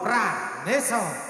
Pranesa.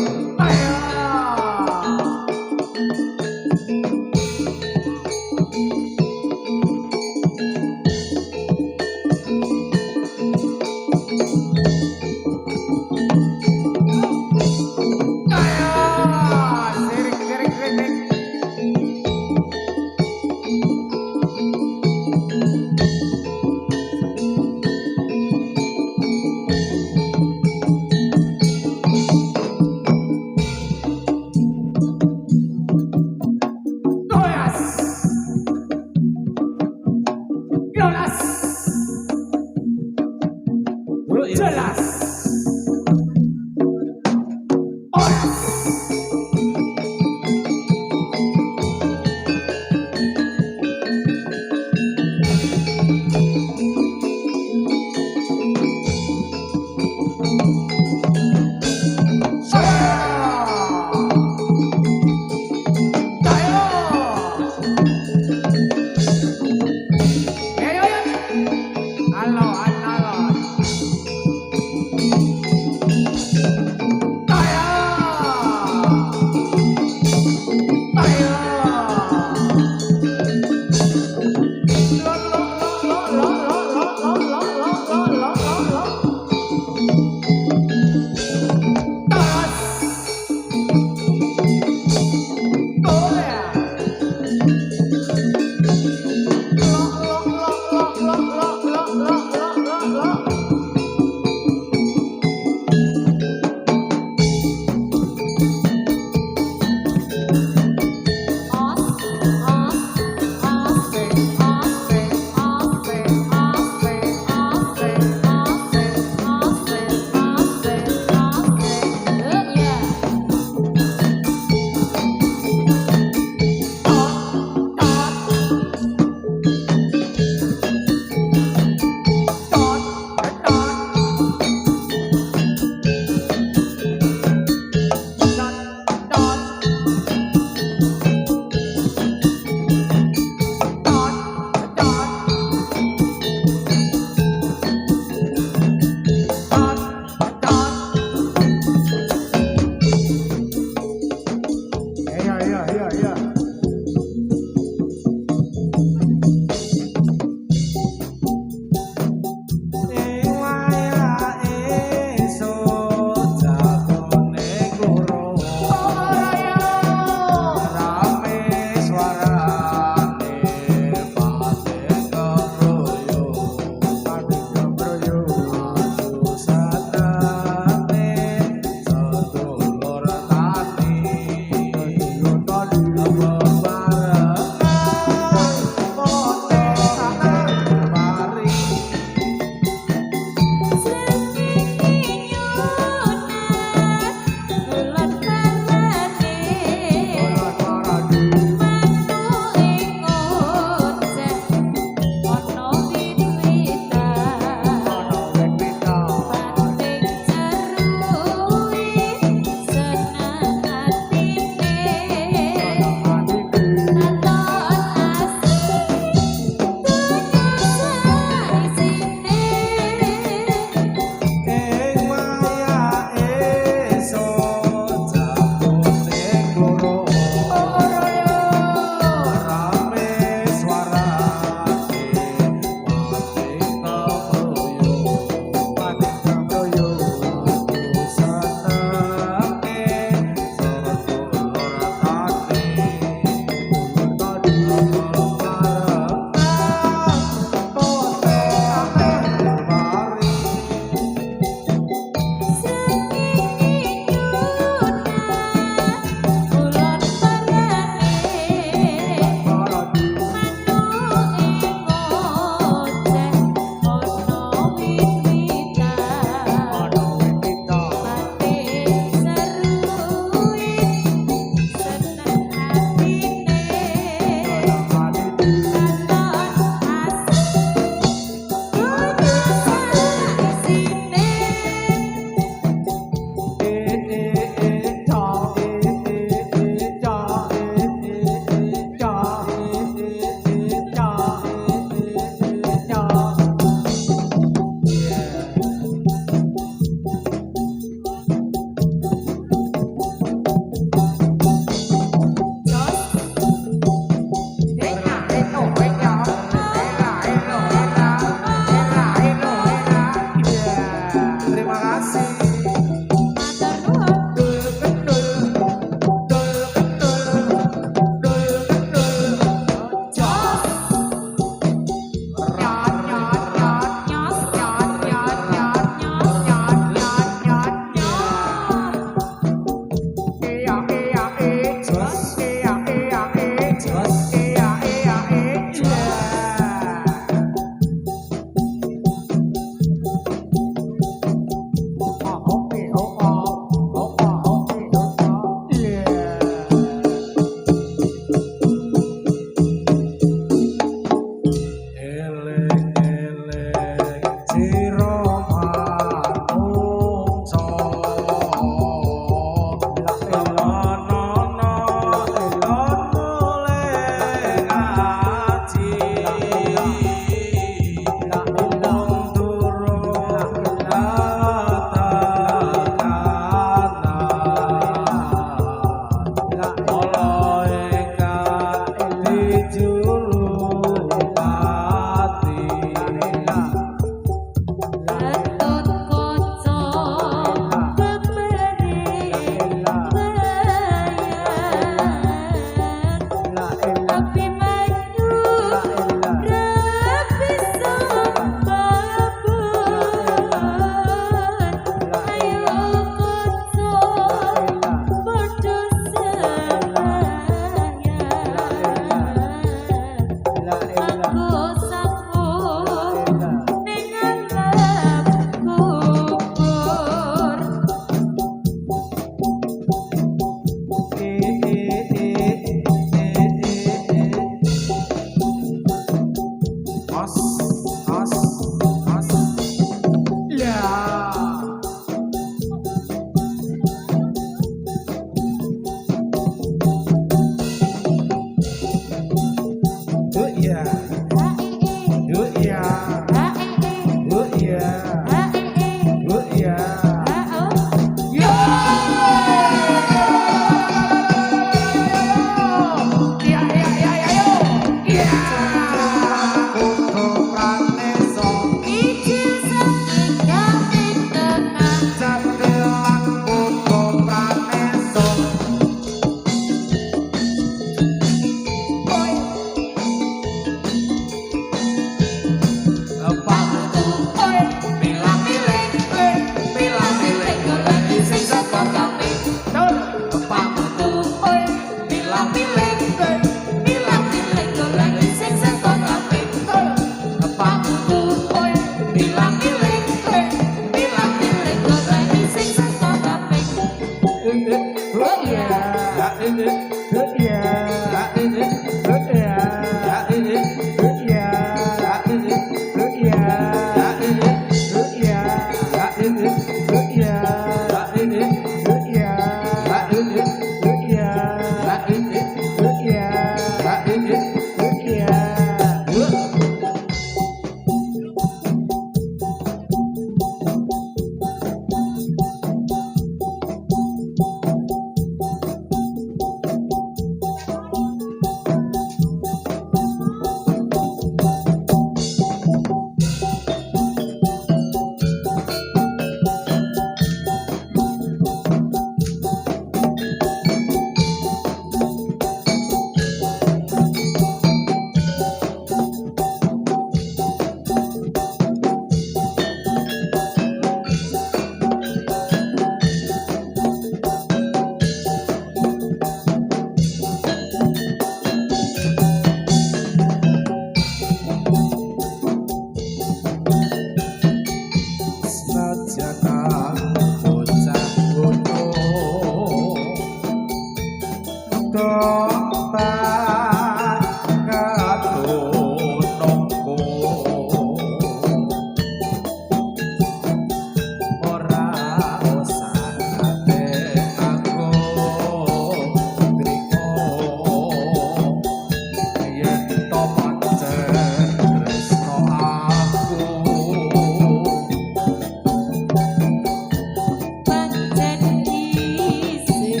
Pancen isih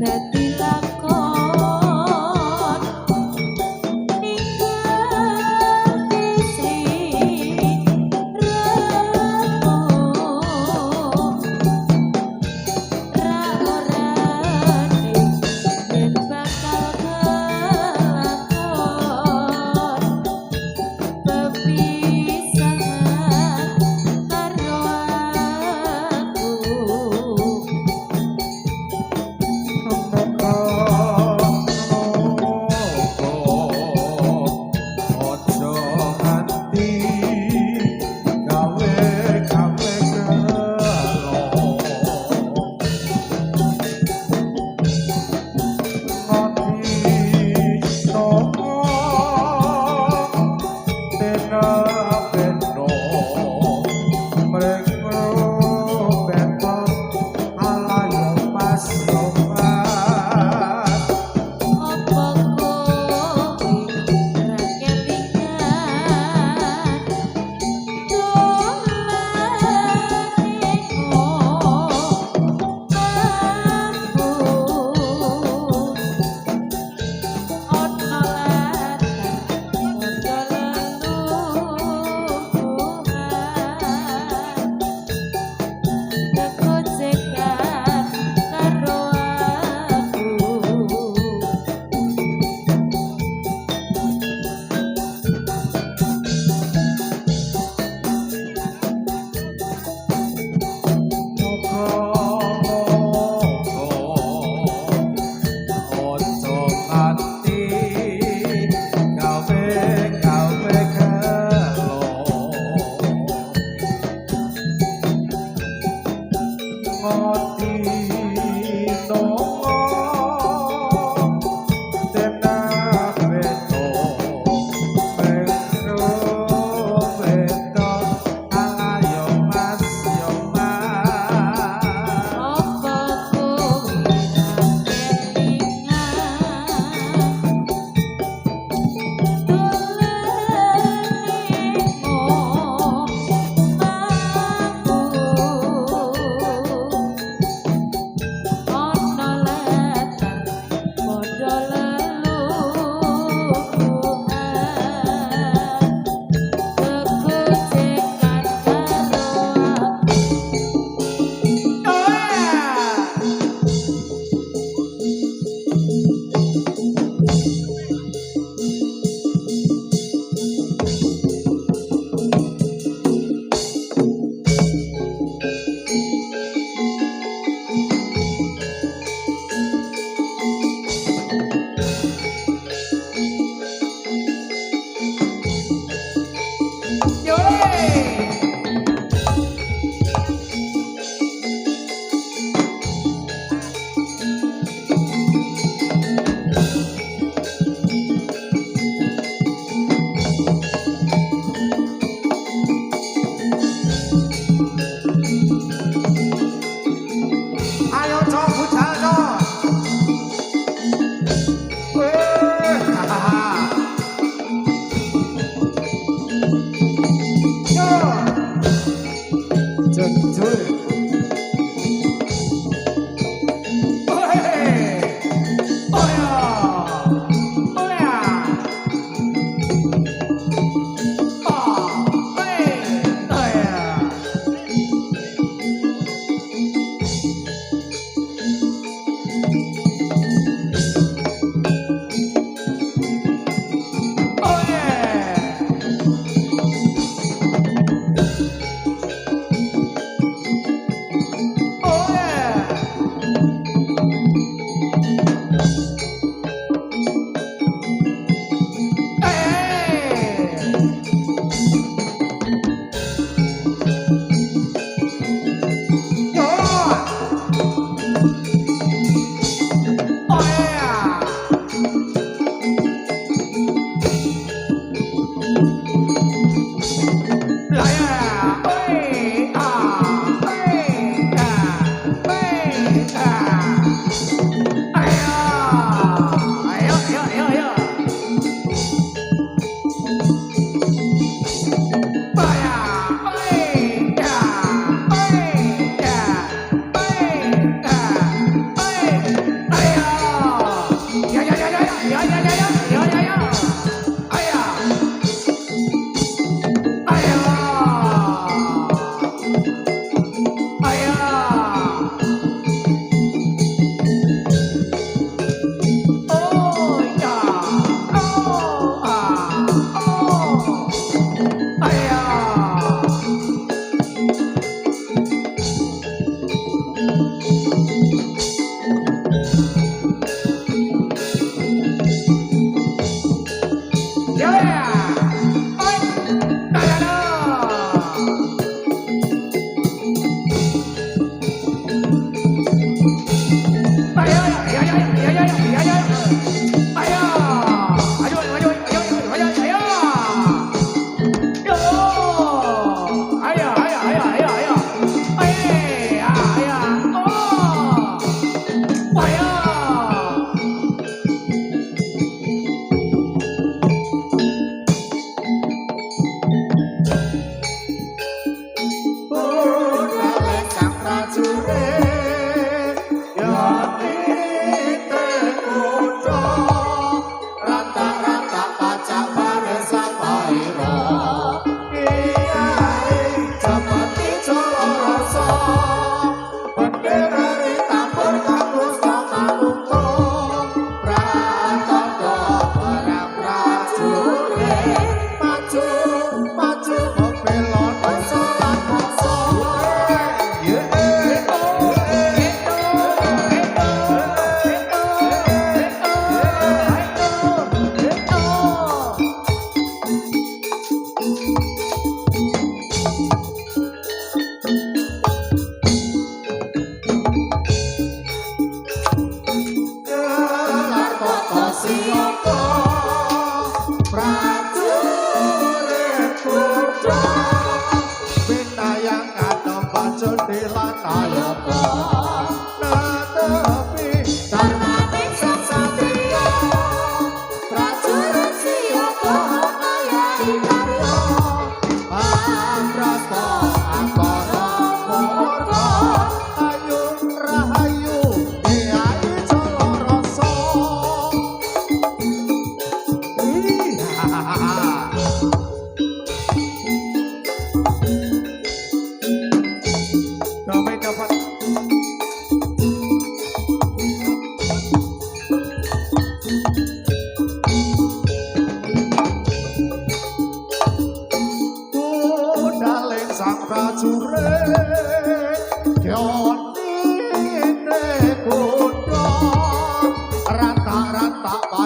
dadi lakon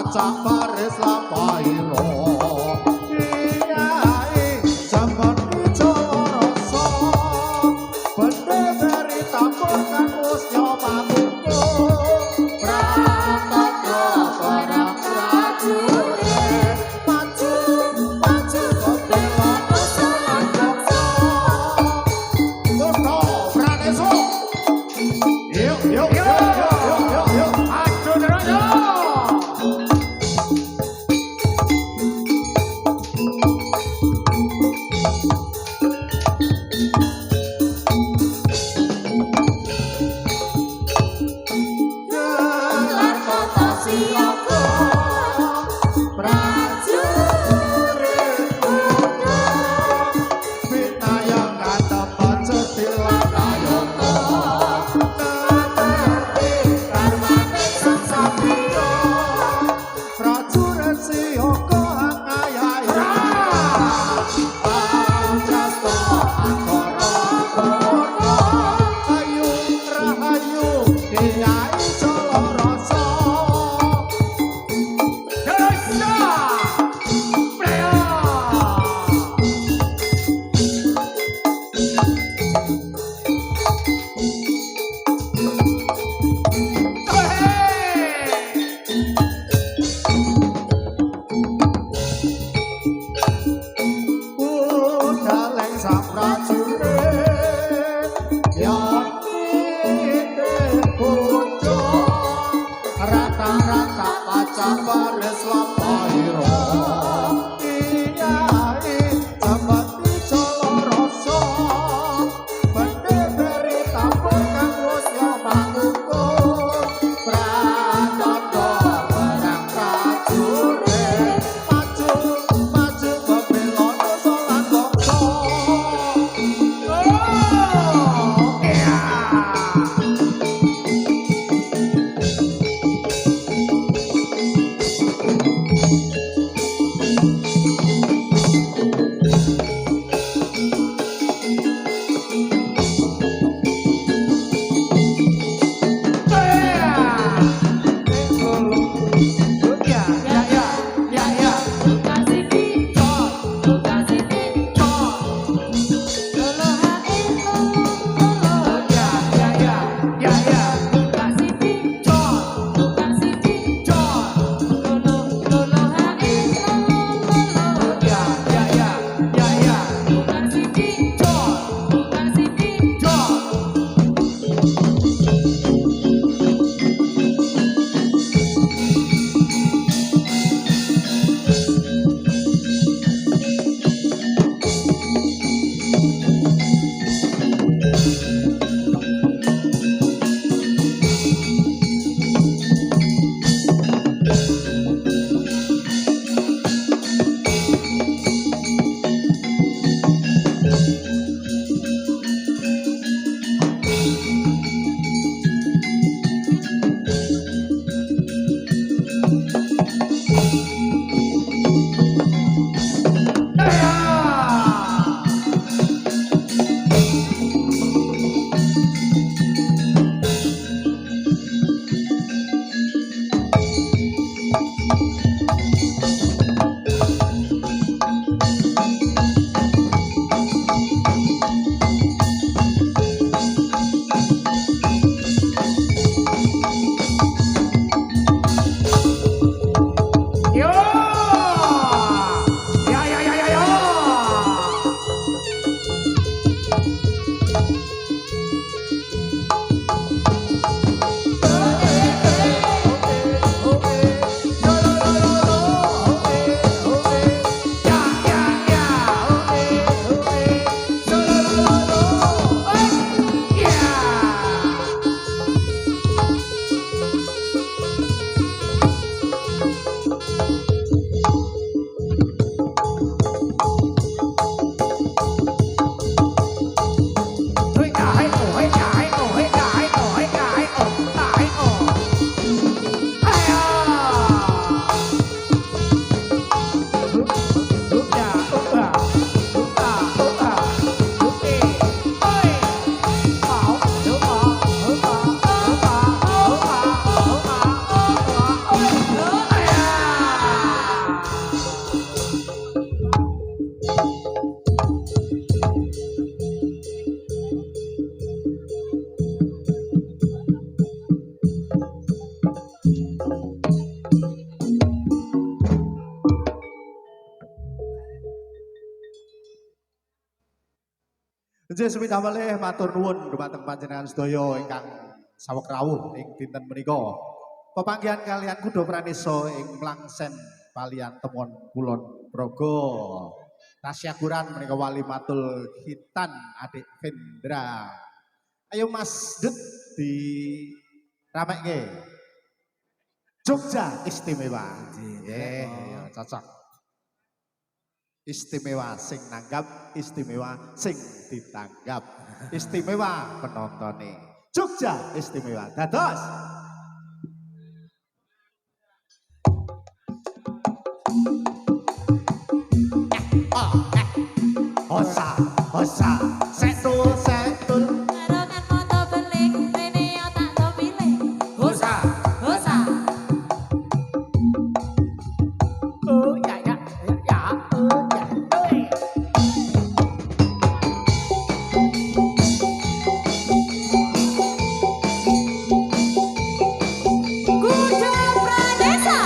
pacak baris lampairo kiai jaman Jolo rasa bende dari tambur kang wis nyoba kuku pratata barang prajurit maju maju kok bela usulan bangsa Kutha Pradeso yuk yuk yuk ajo neraka rata-rata pacak baris lampairo kiai jaman Jolo rasa bende dari tambur kang wis nyoba kuku pratata barang prajurit maju maju bebela usulan bangsa Nggih sepindah malih matur nuwun dumateng panjenengan sedaya ingkang saweg rawuh ing dinten menika. Pepanggihan kalian kuda pranisa ing Mlangsen kalian temuan kulon Praga. Tasyakuran menika wali matul hitan adik Vendra. Ayo Mas Dut di ramekke. Jogja istimewa. Nggih, cocok. Istimewa sing nanggap, istimewa sing ditanggap, istimewa penontonnya. Jogja istimewa. Dados. Hosa, hosa, setul, setul. Barengan moto beling, rene otak do pilih. Hosa, hosa. Oh ya ya ya oh ya. Kuda Pradesa.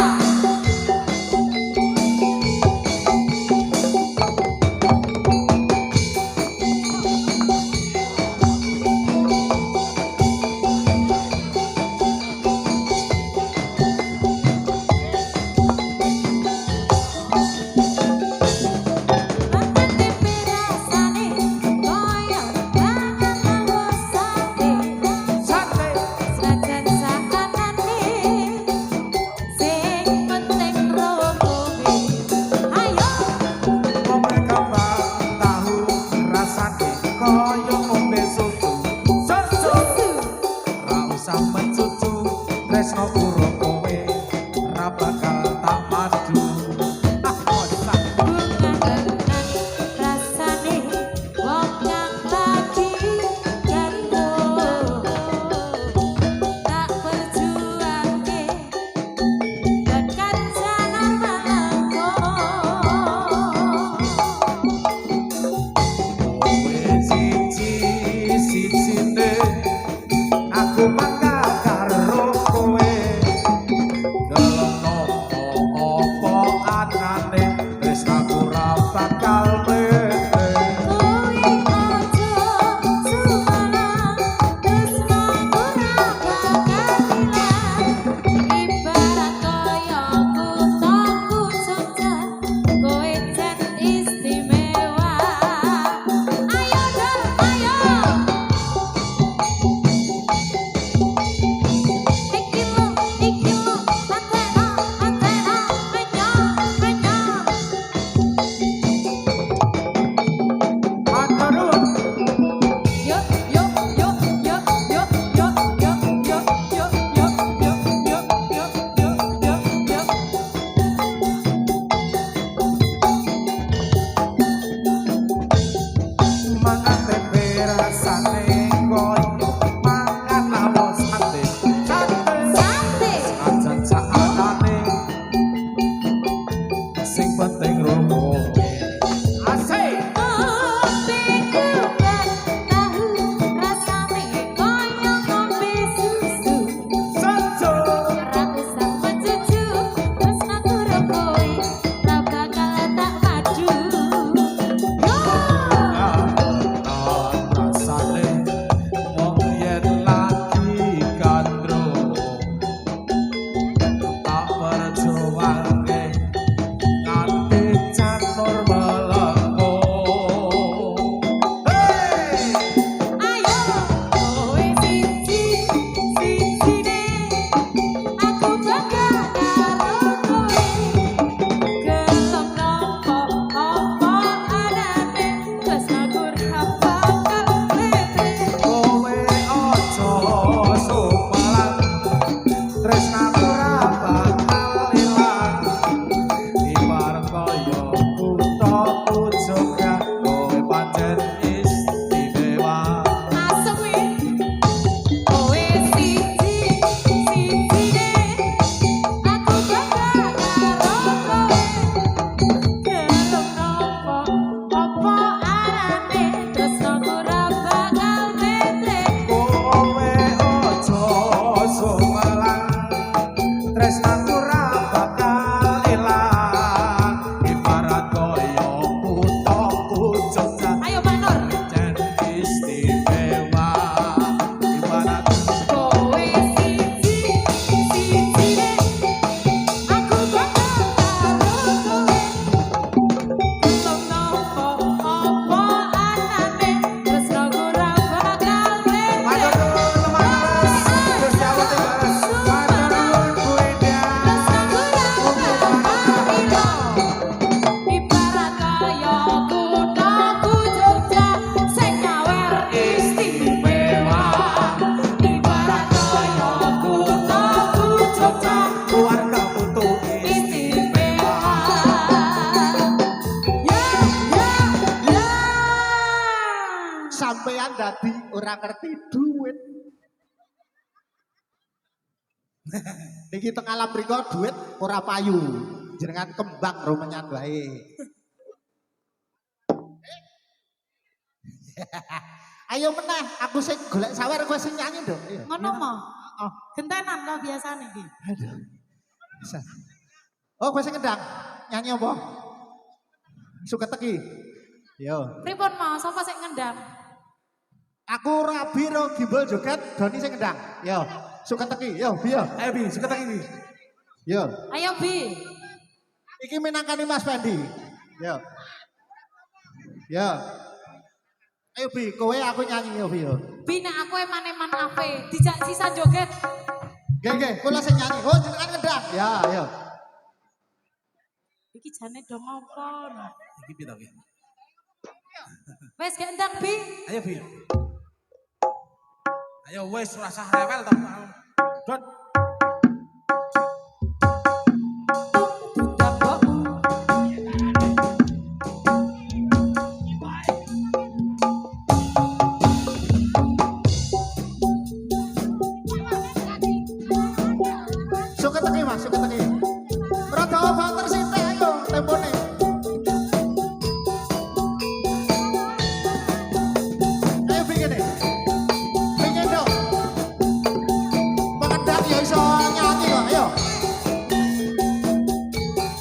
tresnaku ra bakal ilang ibarat koyo kuthaku Jogja Ayo Pak Nur. jan istimewa ibarat Kowe siji sijine aku bakal karo kowe. Belum nopo apa anane tresno ora bakal Matur rene. nuwun Mas Gus Dawud Baras matur nuwun Bu Ida Ibarat kaya kuthaku Jogja sing nyawer istimewa. Ibarat kaya kuthaku Jogja keluarga putu istimewa. Ya, ya, ya. sampeyan dadi ora ngerti duit. Niki teng alam mriku duit ora payu. Jenengan kembang romenyan wae. Ayo meneh, aku sing golek sawer kowe sing nyanyi nduk. Ayo. Ngono mo. Oh, Gentenan lo biasane iki. aduh. Bisa. Oh, kowe sing ngendang. Nyanyi apa? Suka teki. Yo. Pripun mau sapa sing ngendang? Aku rabi ro gimbal joget, Doni sing ngendang. Yo. Suka teki. Yo, biyo. Ayo bi, suka teki bi. Yo. Ayo Bi. Iki minangkani Mas Fendi. Yo. Yo. Ayo Bi, kowe aku nyanyi yo Bi yo. Bi nek aku eman-eman ape, dijak sisa joget. Nggih nggih, kula sing nyanyi. Oh, jenengan ngendang. Ya, yo. Iki jane dong apa? Iki pito ki? Wes gak ndang Bi. Ayo Bi. Ayo wes rasa rewel to. Dot. Dundang mbokmu. Suka teki Mas, suka teki. Rada banter sithik ayo tempone. Ayo Bi kene. Pengen dong. Pengendang ya iso nyanyi kok, ayo.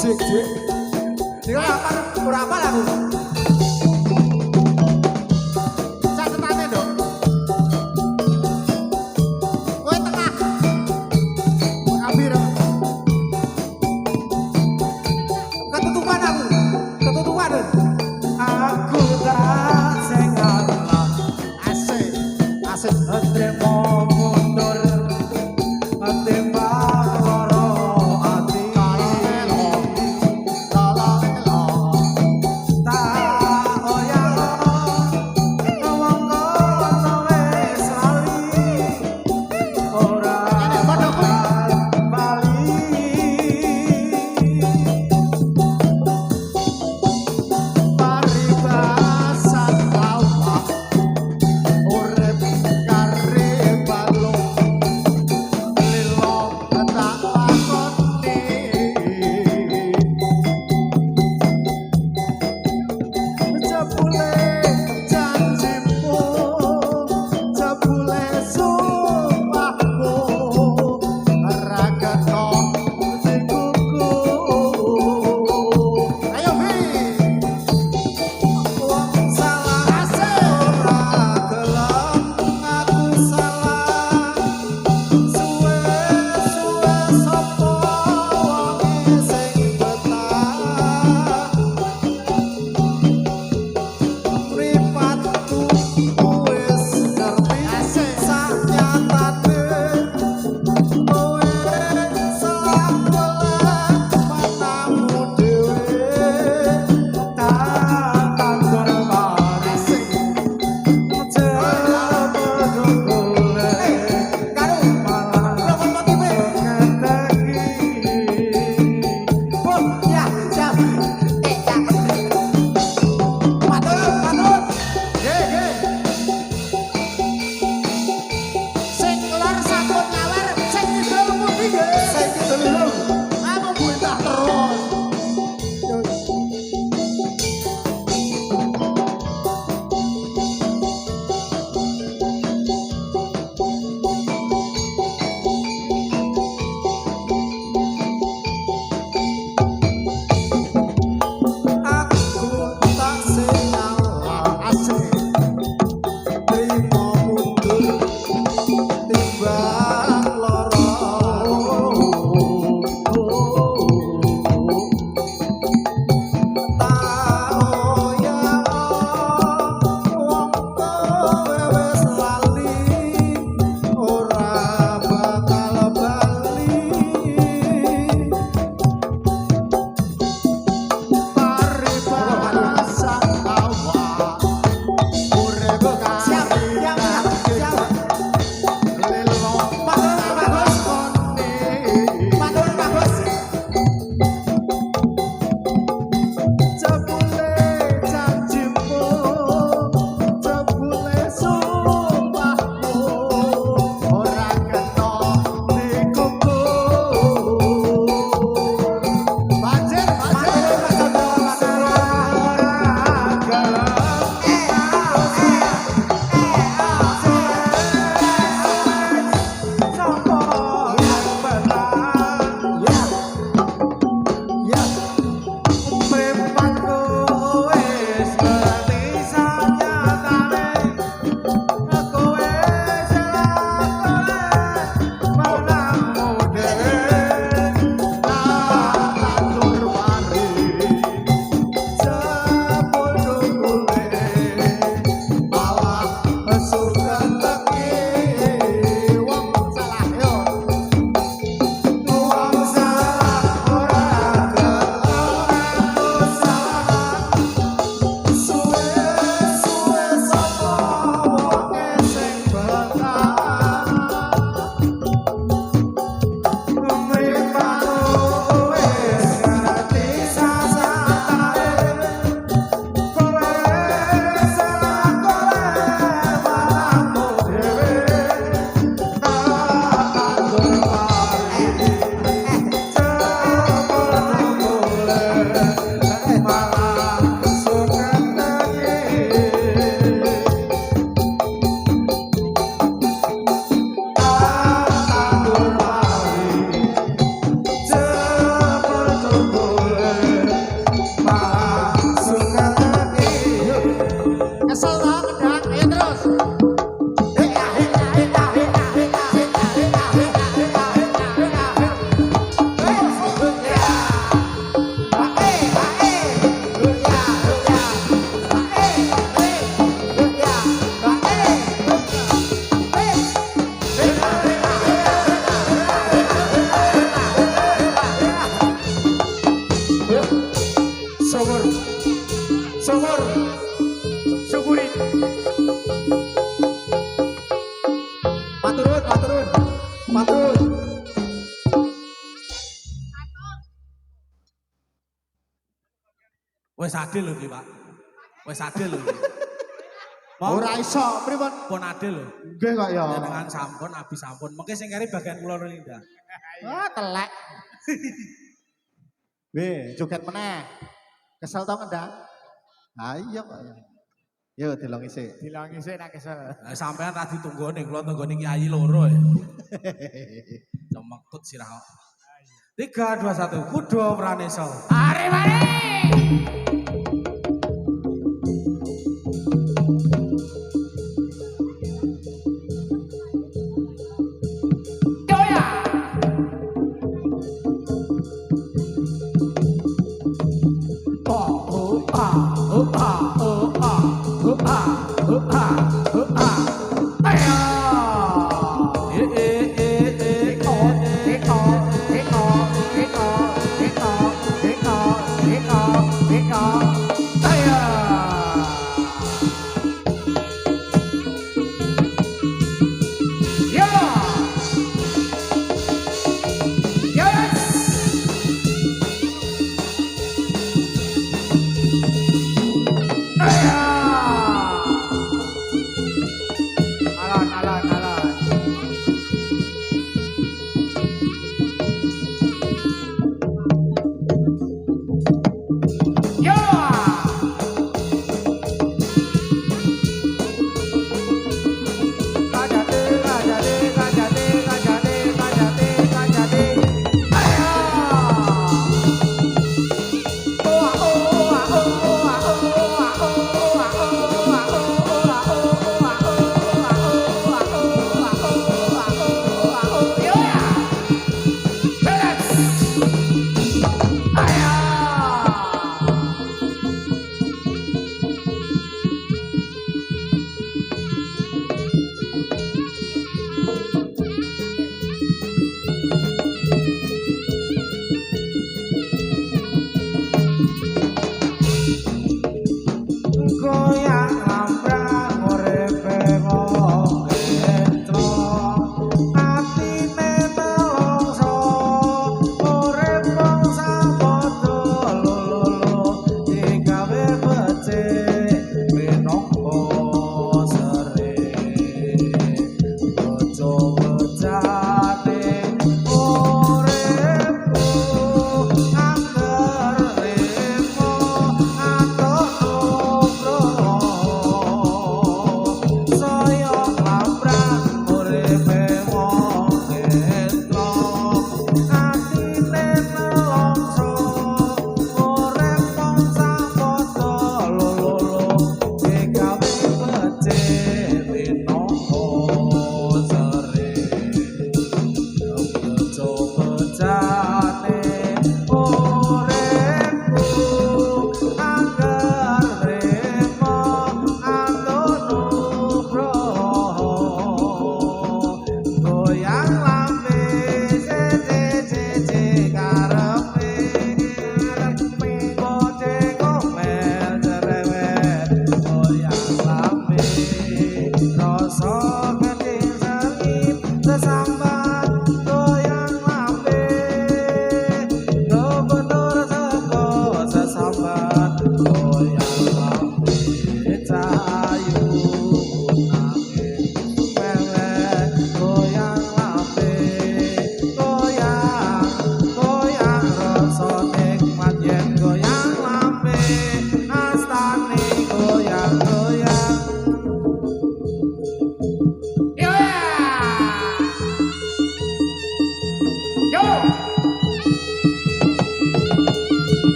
Jik jik. Iki ora apa aku. Catetane dong. Kowe tengah. Kabir. Ketutupan aku. Ketutupan. Aku tak sengalah. Asik. Asik. Tremo mundur. Tembak loro ati. Lalelo. Wis adil lho iki, Pak. Wis adil lho. iki. Mau Ora iso, pripun? pun adil lho. Nggih kok ya. Jenengan sampun, abi sampun. Mengke sing keri bagian kula Linda. Wah, telek. Weh, joget meneh. Kesel tau ngendang? Ah iya kok ya. Yo delong isik. Dilangi sih nak kesel. Sampean ra ditunggone, kula tunggone kiai loro ya. Cemekut sirah kok. 3 2 1 kudo praneso. Are mare. Doya. Oh ah oh ah oh ah oh ah oh ah oh ah. Ayo. Take off.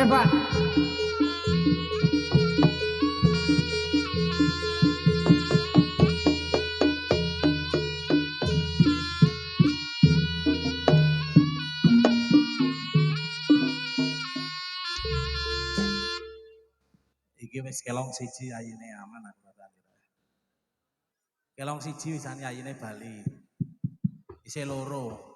Nggih, Pak. Iki wis kelong siji ayine aman aku rata. Kelong siji wisane ayine Bali. Isih loro.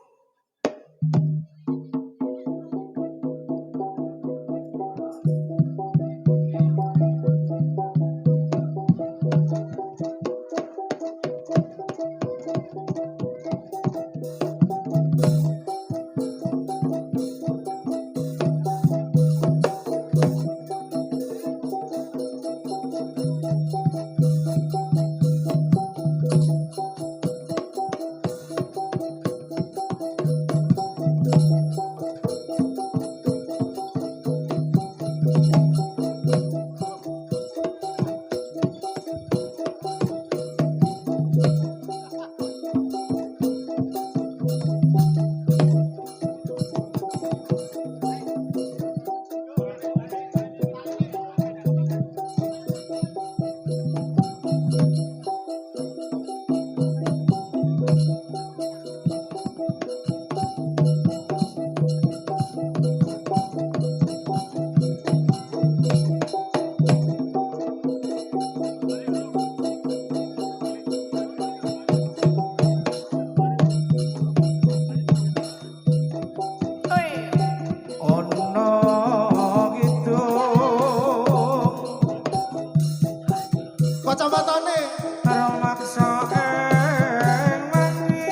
Kacamatane Ramaksa ing wengi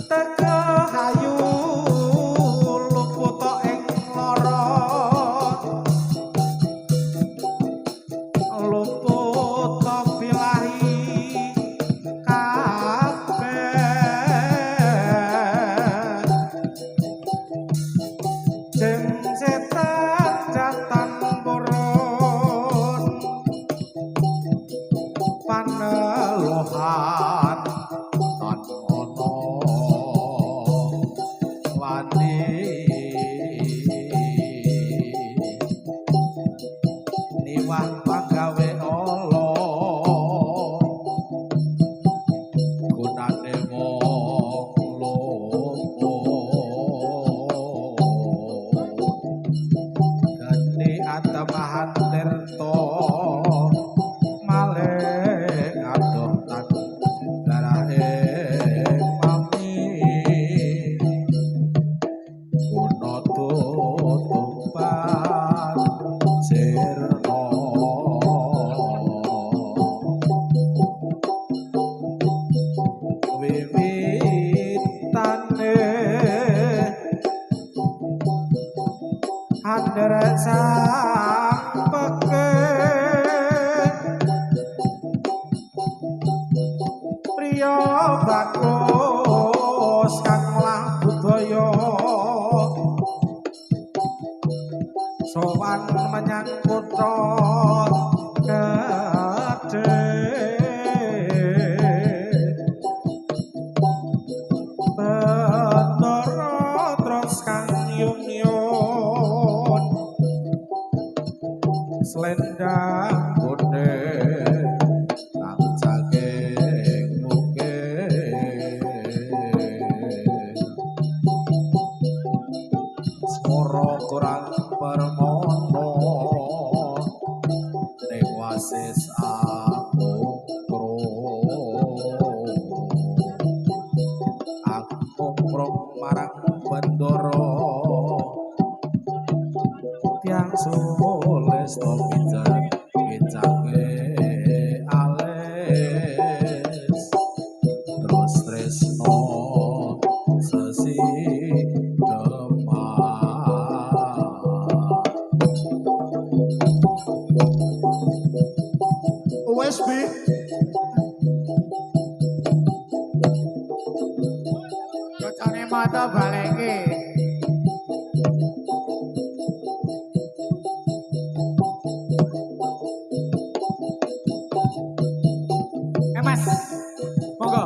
teka hayu luput ing lara luput bilahi kabeh jeng setan jatan purun paneluhan tan ono wani niwah pagawe ala gunane wong luput geni atamahan tirta malih adoh tan garahe mami guna tutupan sirna wiwitane andher sang peke priya bagus kang lah budaya sowan menyang kutha gedhe Bathara terus kang nyun slendang bodhe nang saking bukit swara kurang permono ning wasis aku prong marang Bandara tiang sules to picake ales terus tresno sesi USB Kocone mata baleke. Mas, monggo.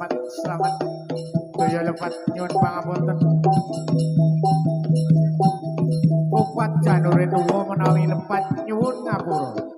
selamat daya lepat nyuwun pangapunten. Upat janure tuwa menawi lepat nyuwun ngapura.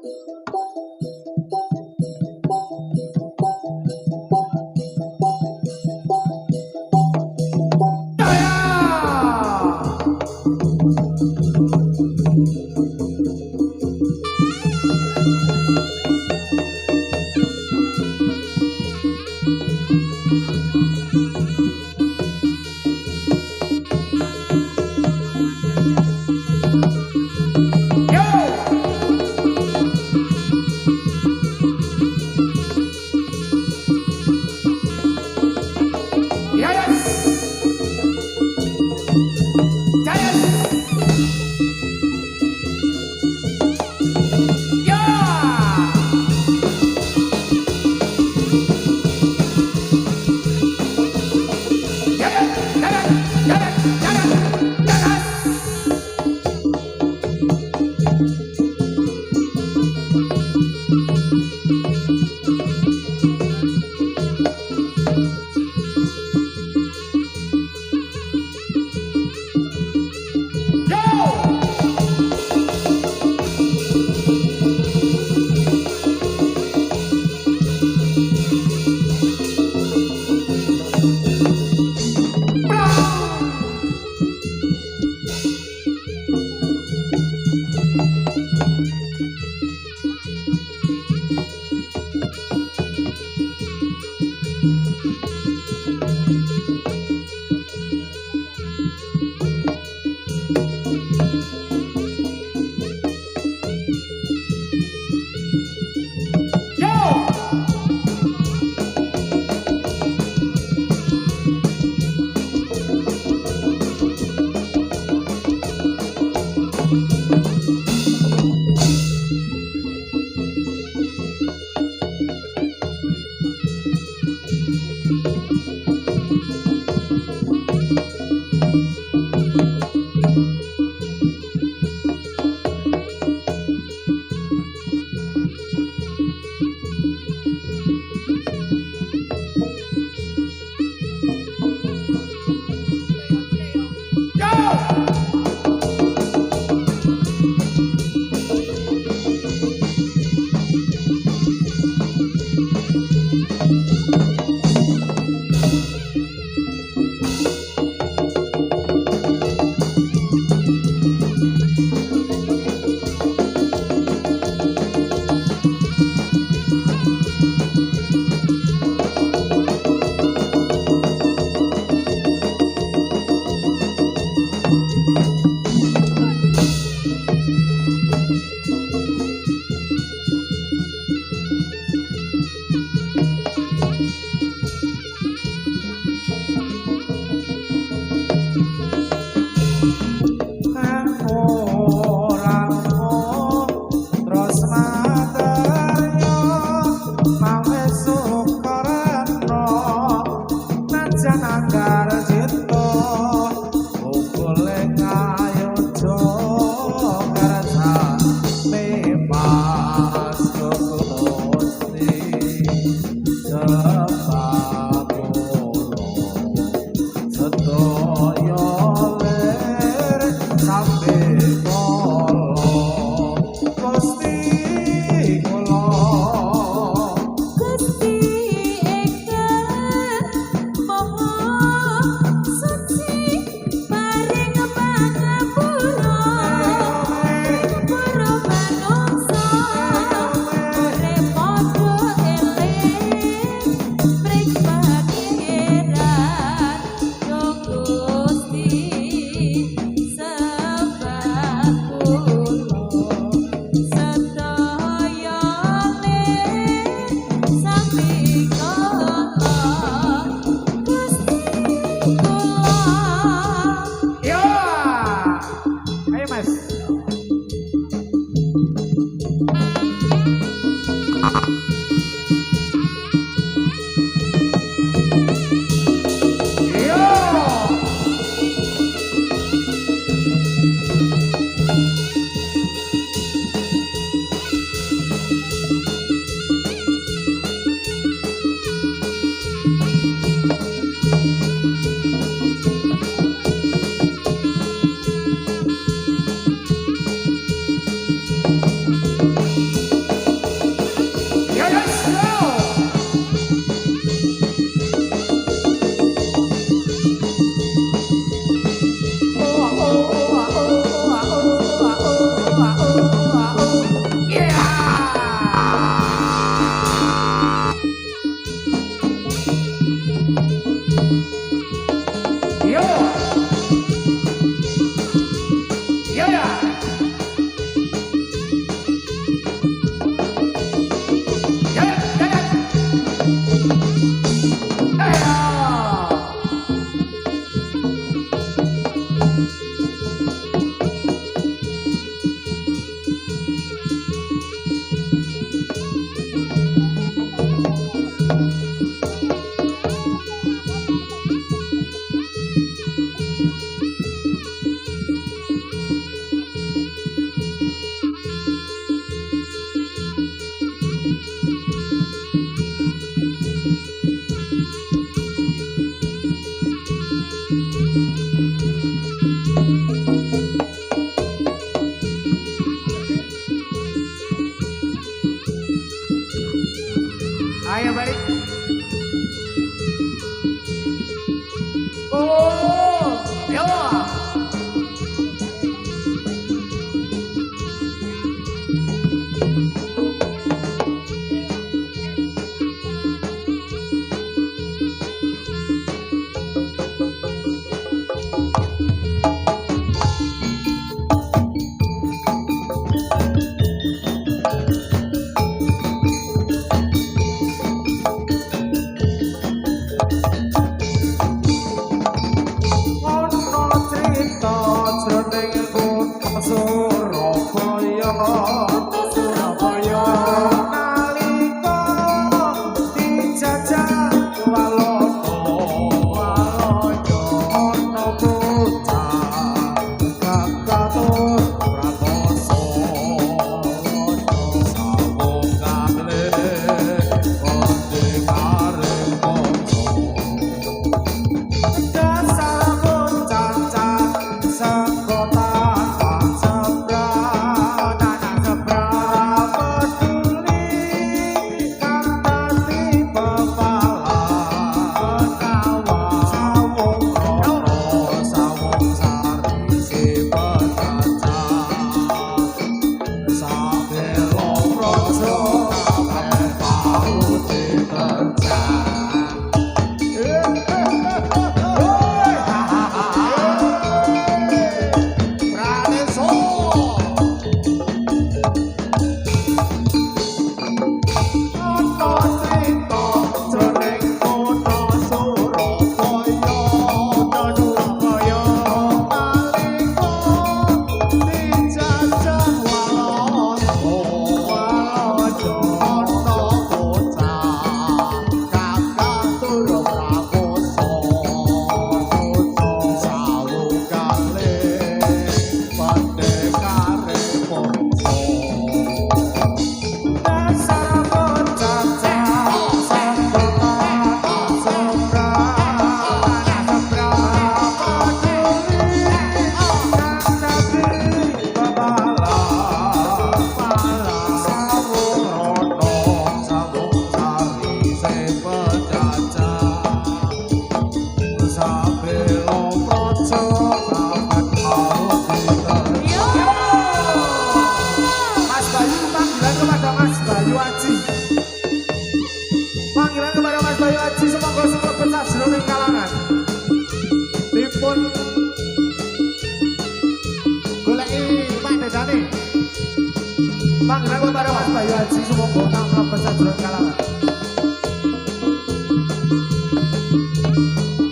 karo Mas Bayu Haji sumangga kang mlebet sajroning kalangan.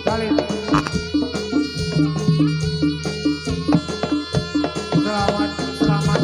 Dalin. Selamat, selamat.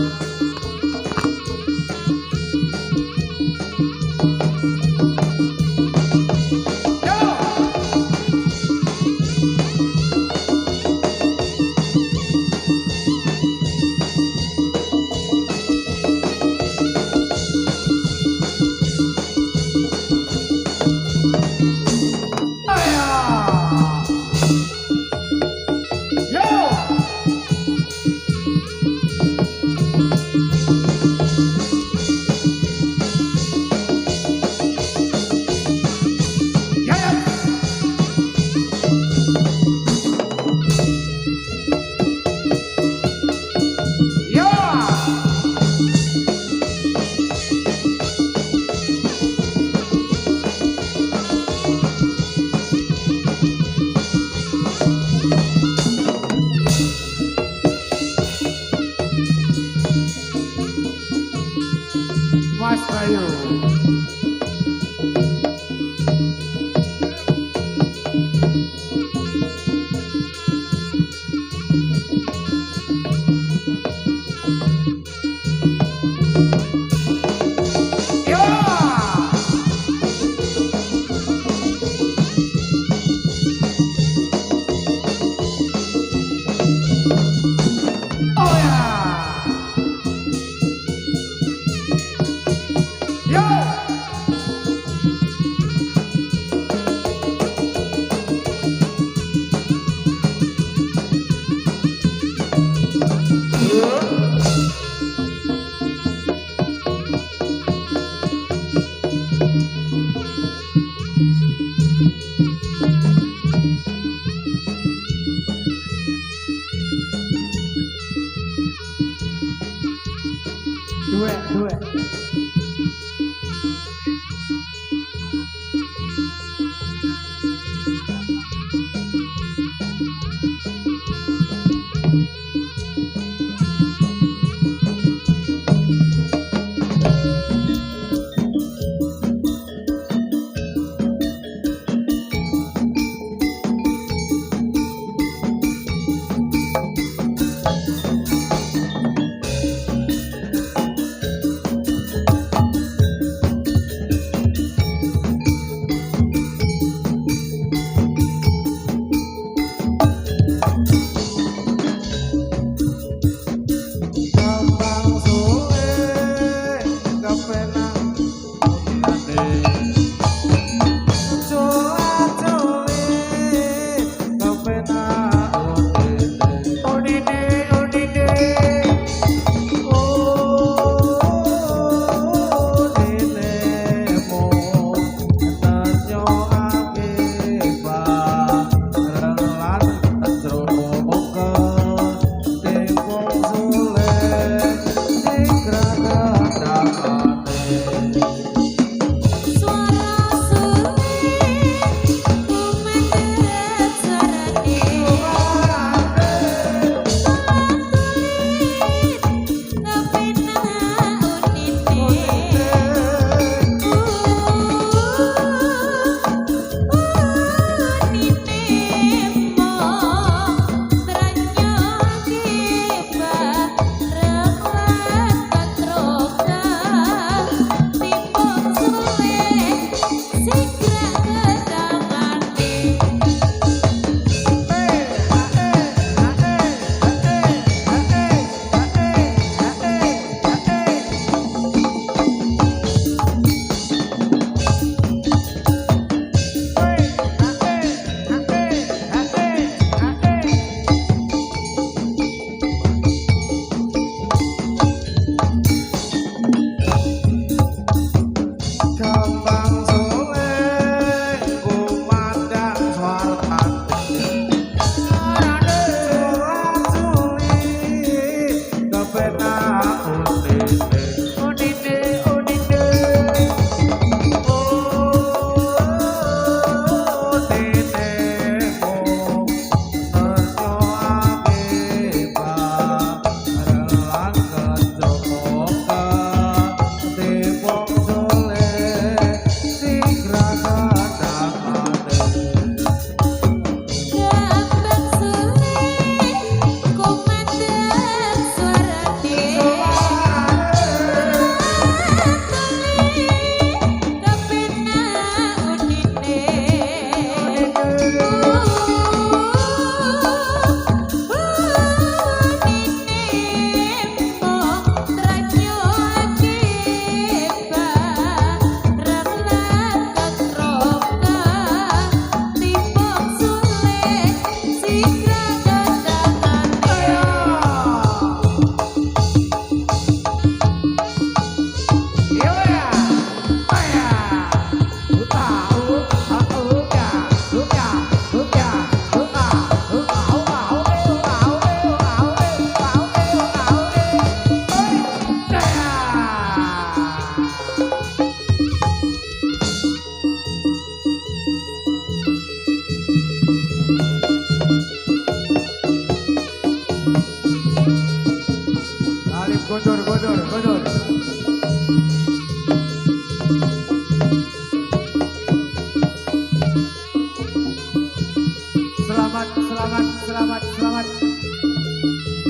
selamat, selamat.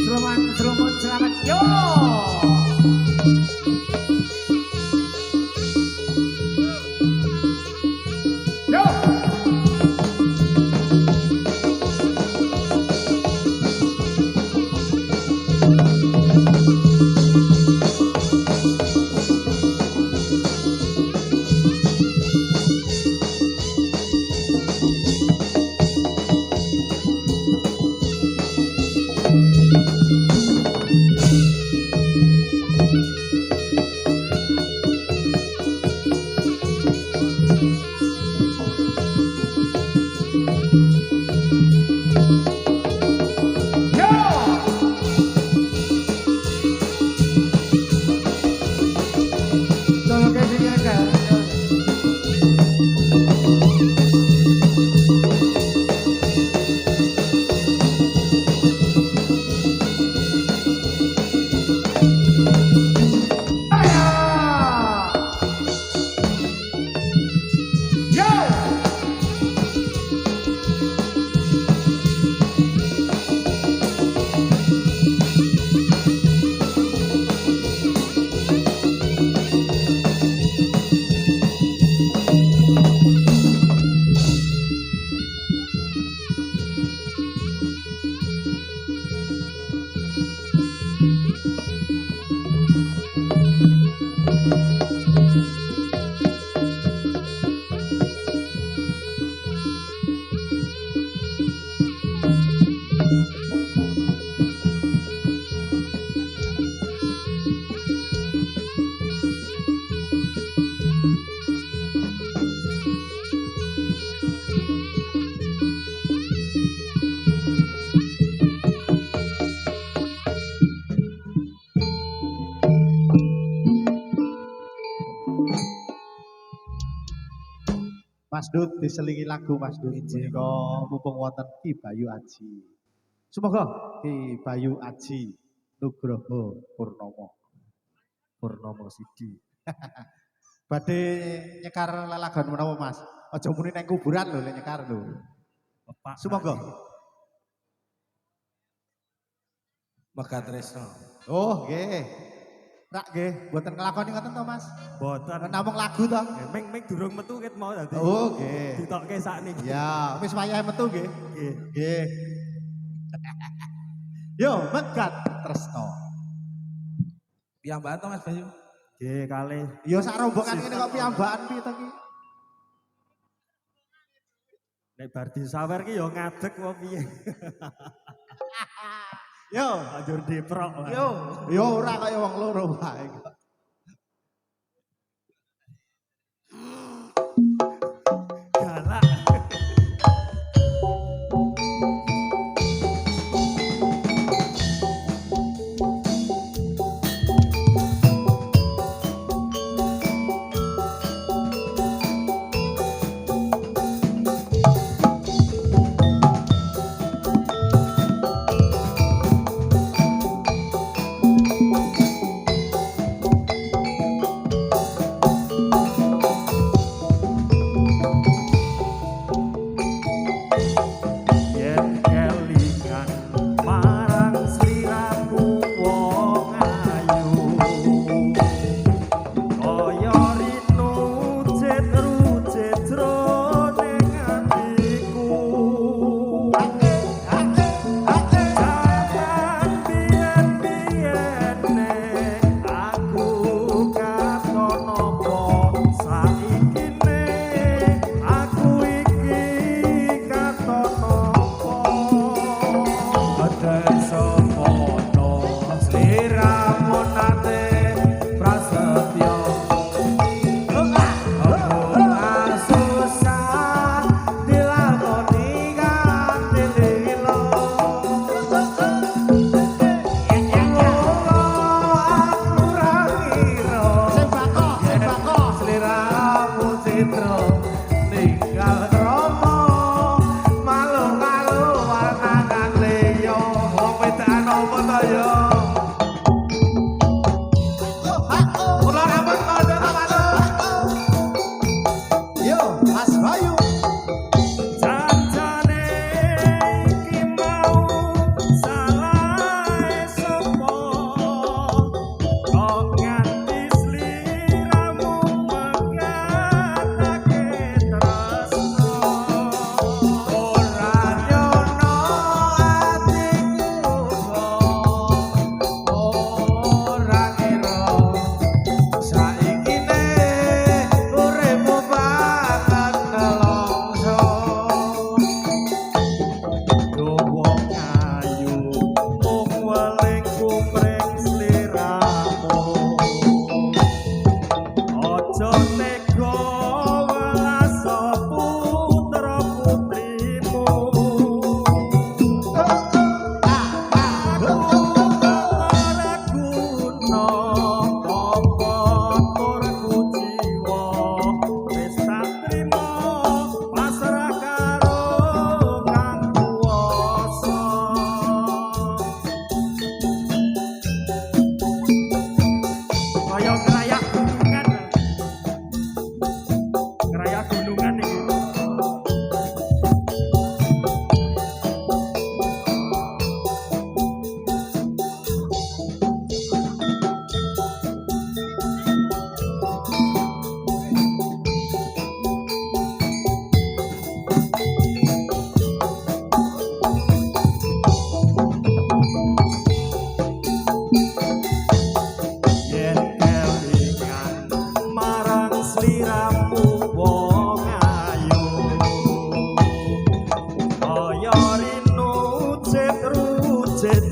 Selamat, selamat, selamat. Yo. Yo. Mas Dut diselingi lagu Mas Dut menika mumpung wonten Ki Bayu Aji. Semoga Ki Bayu Aji Nugroho Purnomo. Purnomo Sidi. Badhe nyekar lelagon menawa Mas. Aja muni nang kuburan lho lek nyekar lho. Bapak. Semoga. Megat Tresno. Oh, nggih. Rak nggih, mboten nglakoni ngoten to Mas. Boten. Namung lagu to. Ming durung metu ket mau dadi. Oh, nggih. Ditokke sakniki. Ya, wis wayahe metu nggih. Nggih. Nggih. Yo, Megat Tresno. Piyambakan to Mas Bayu. Nggih kalih. Yo sak rombongan ngene kok piyambakan piye to ki? Nek bar disawer ki yo ngadeg apa piye? Yo, Banjur diprok. yo ora kaya wong loro wae kok. Galak.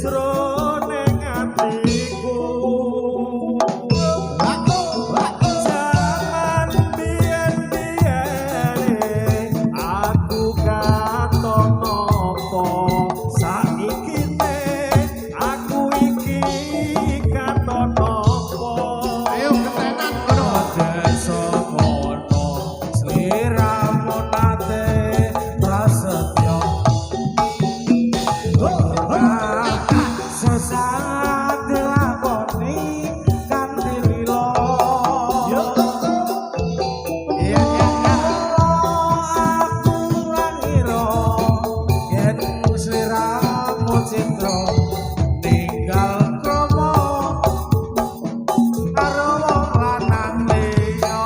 jroning atiku jaman biyen-biyene aku katon apa saiki aku iki katon apa Ayo ketenan kono. desa kono sliramu nate prasetyo sesat dilakoni kanthi lila Iya, iya, iya. aku ngira yen sliramu citra ninggal kromo karo wong lanang liya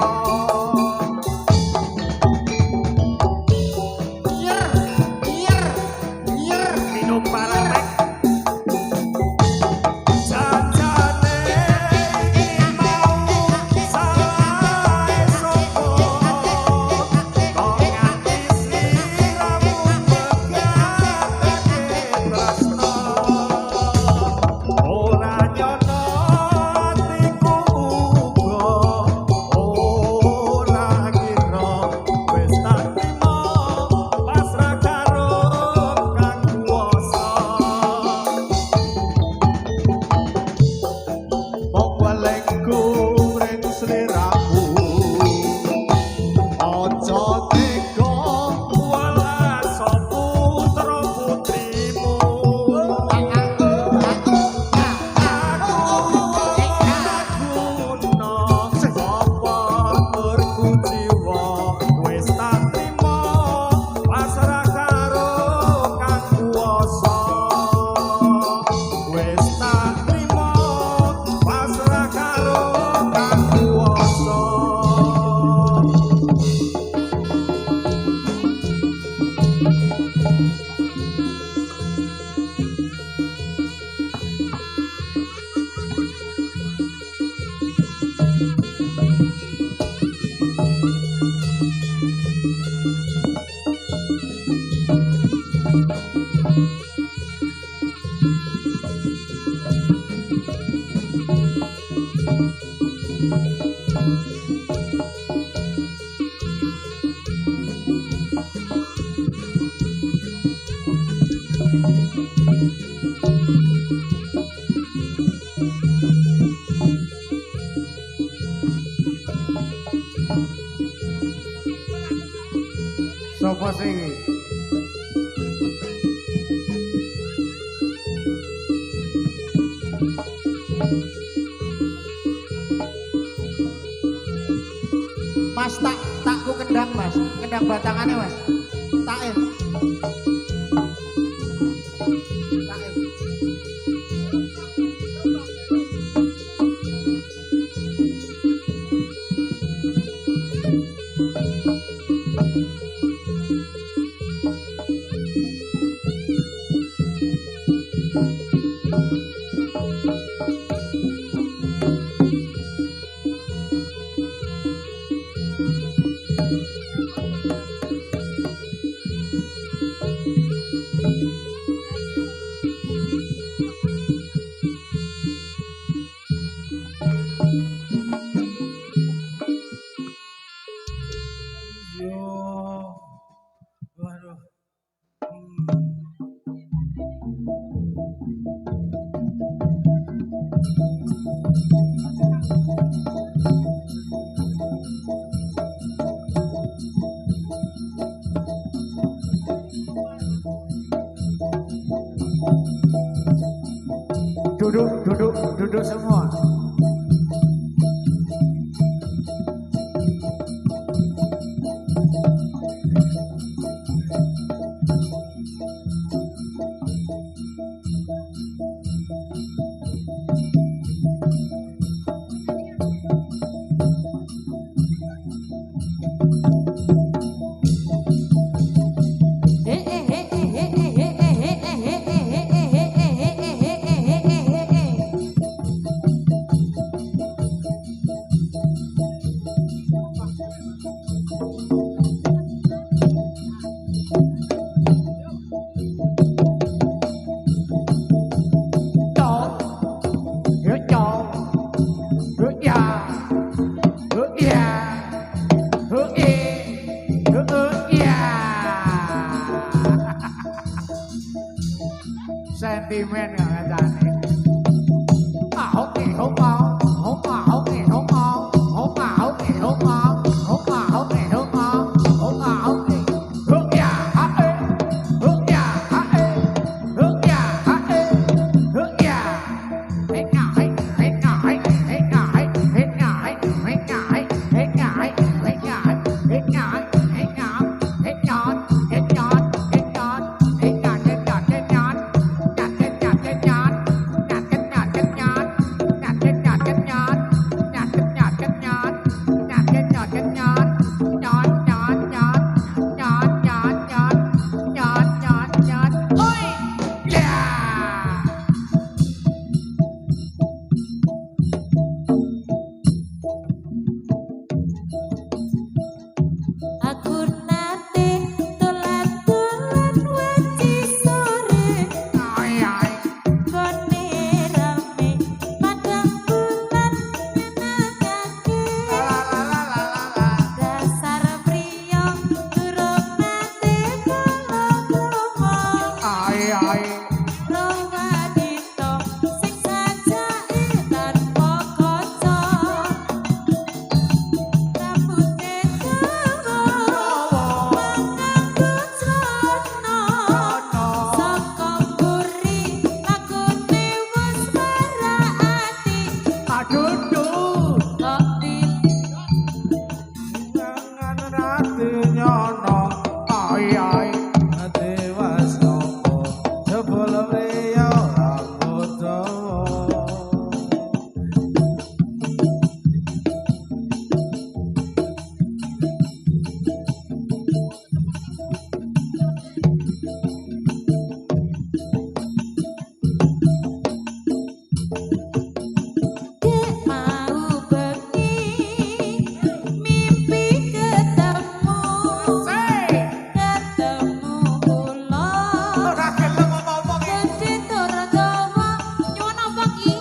minum paramek jajane mau salah sapa kok nganti sliramu megatake tresno ora nyono atiku uga ora kira wis tak trimo pasrah karo kang kuwasa Mong walengku ring sliramu. Aja tega welas putra putrimu aku guna sapa turku jiwa wis tak trimo pasrah karo kang kuwasa wis tak trimo pasrah karo kang kuwasa sapa sing Mas takku kendang Mas, kendang batangannya Mas. Tae. Tae. Yo, waduh. Duduk semua. sentimen gak ngajane. Oke, opa, opa, oke, opa, opa, oke, opa, opa, oke, opa, opa, oke. Ya, hae, ya, hae, ya, hae, ya. Heka, heka, heka, heka, heka, heka, heka, heka, heka, heka, heka, heka, Aku nate dolan-dolan wanci sore kone rame padang bulan nyenengake dasar priya durung nate kala-kala Rawadito sing sajake tanpa kaca rambute dawa saka buri lakune wis maraati Aduh, kok jangan rati nyono, ai ai. Dewas nopo jebul priya rambut dawa. dek mau bengi mimpi ketemu kula Ora gelem ngomong iki. gede tur dawa nyuwun apa ki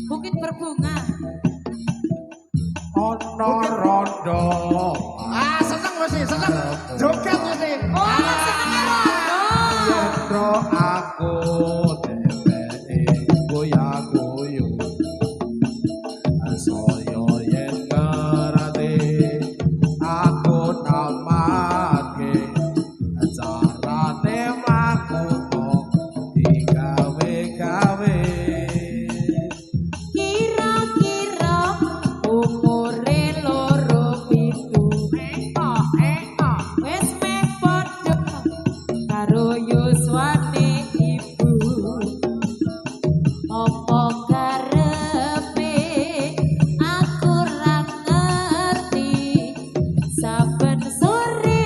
bukit berbunga Ono rondo. Ah, seneng mesti, seneng. Joget mesti. oh senenge rondo Yendro aku dheweke goyang-goyo. Saya yen ngerti aku namake carane mlaku kok digawe-gawe. kira-kira umure loro pitu wis meh padha karo yuswane ibu apa karepe aku ra ngerti saben sore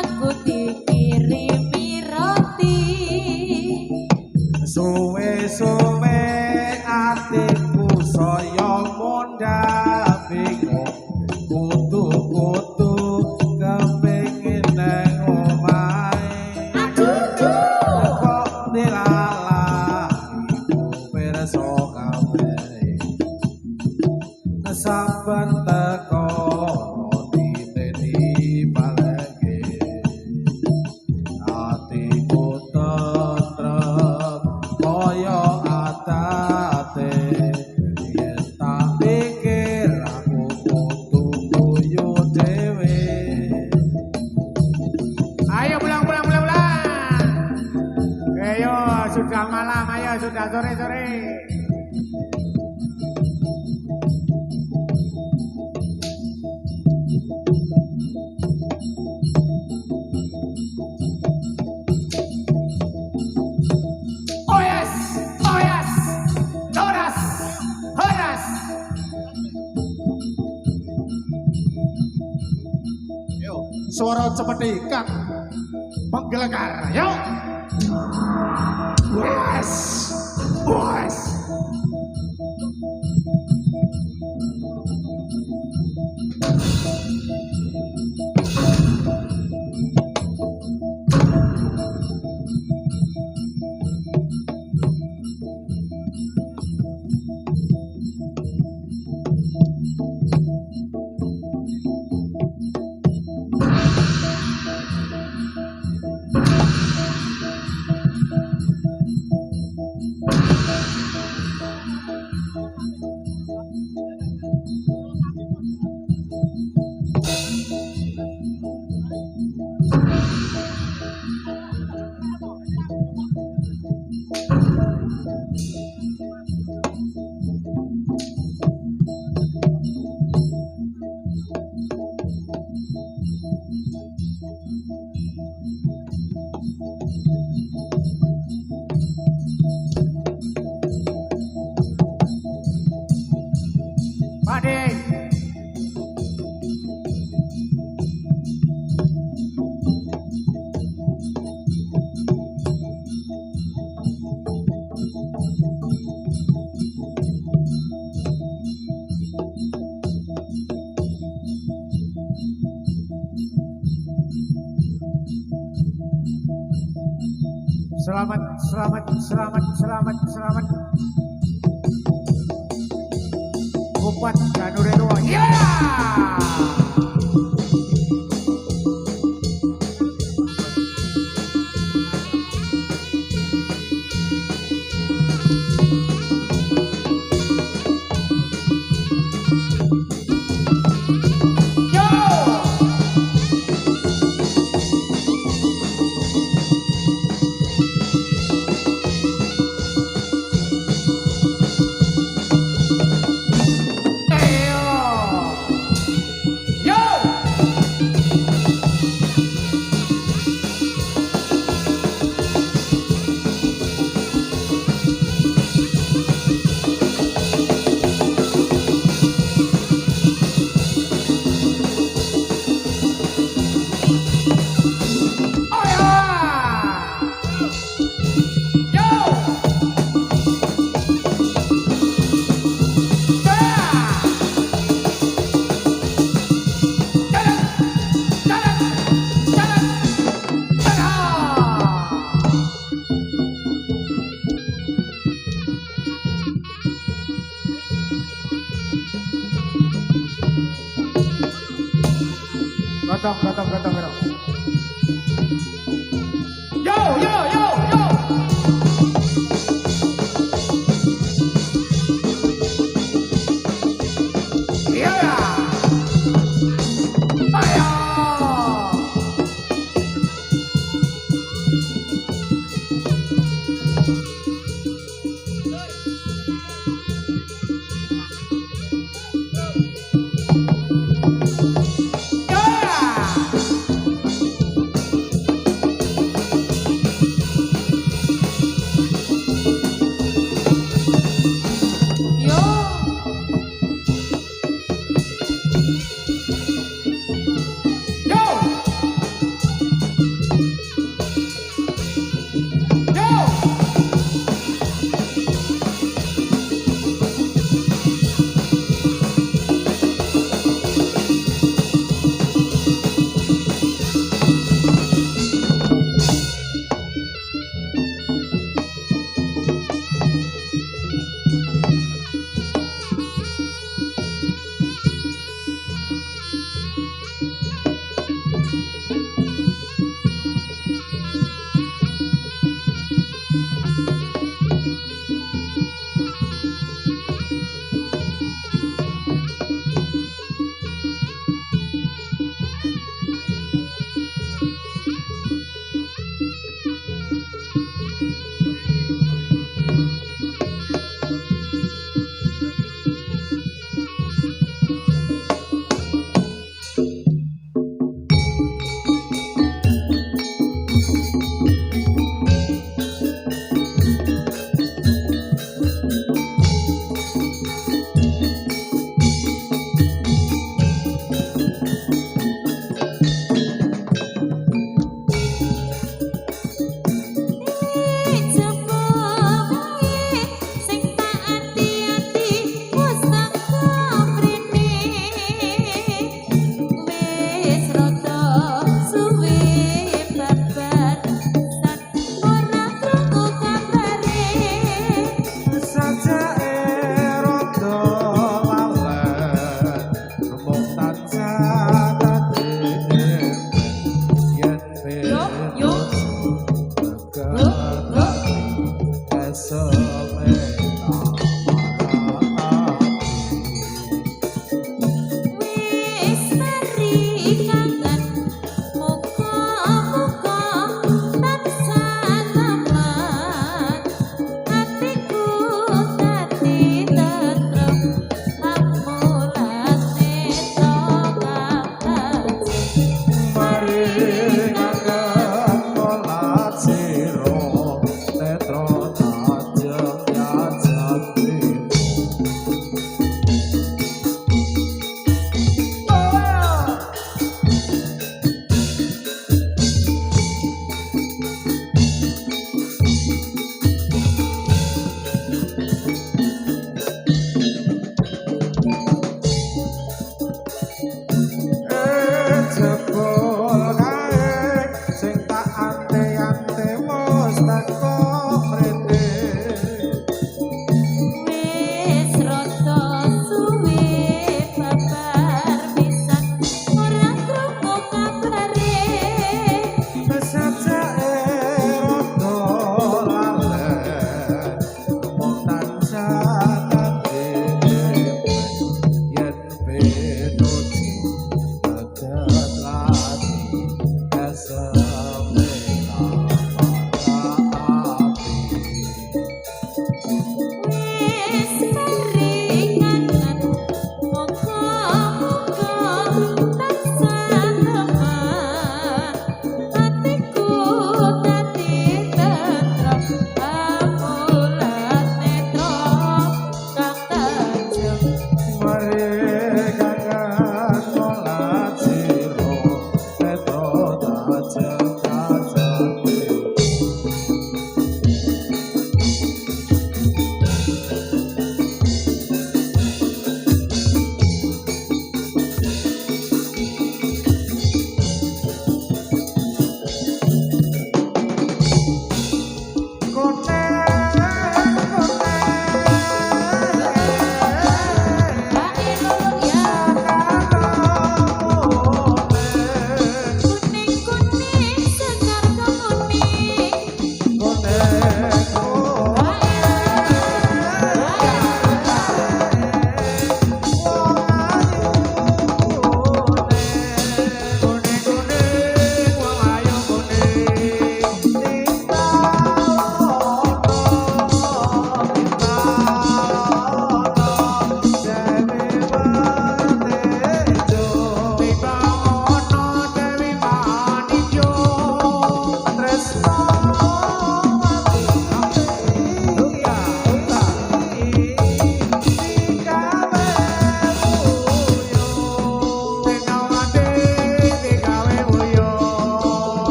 aku dikirimi roti Suwe-suwe atiku saya mondhak bingung kutu-kutu kepengin nang omahe kok dilalah iku pirsa kabeh saben teko diteni baleke atiku tentrem kaya atate yen tak pikir aku kudu guyu dhewe. Ayo pulang, pulang, pulang, pulang. Ayo, sudah malam, ayo sudah sore-sore. Oh yes, oh yes, horas, horas. Yo, suara cepeti kang menggelegar. Yo. Yes, yes. Selamat, selamat, selamat, selamat, selamat. Kupat Janurero. Ya! Gotong, gotong, gotong, gotong. Yo, yo, yo, yo. Iya. Ayo.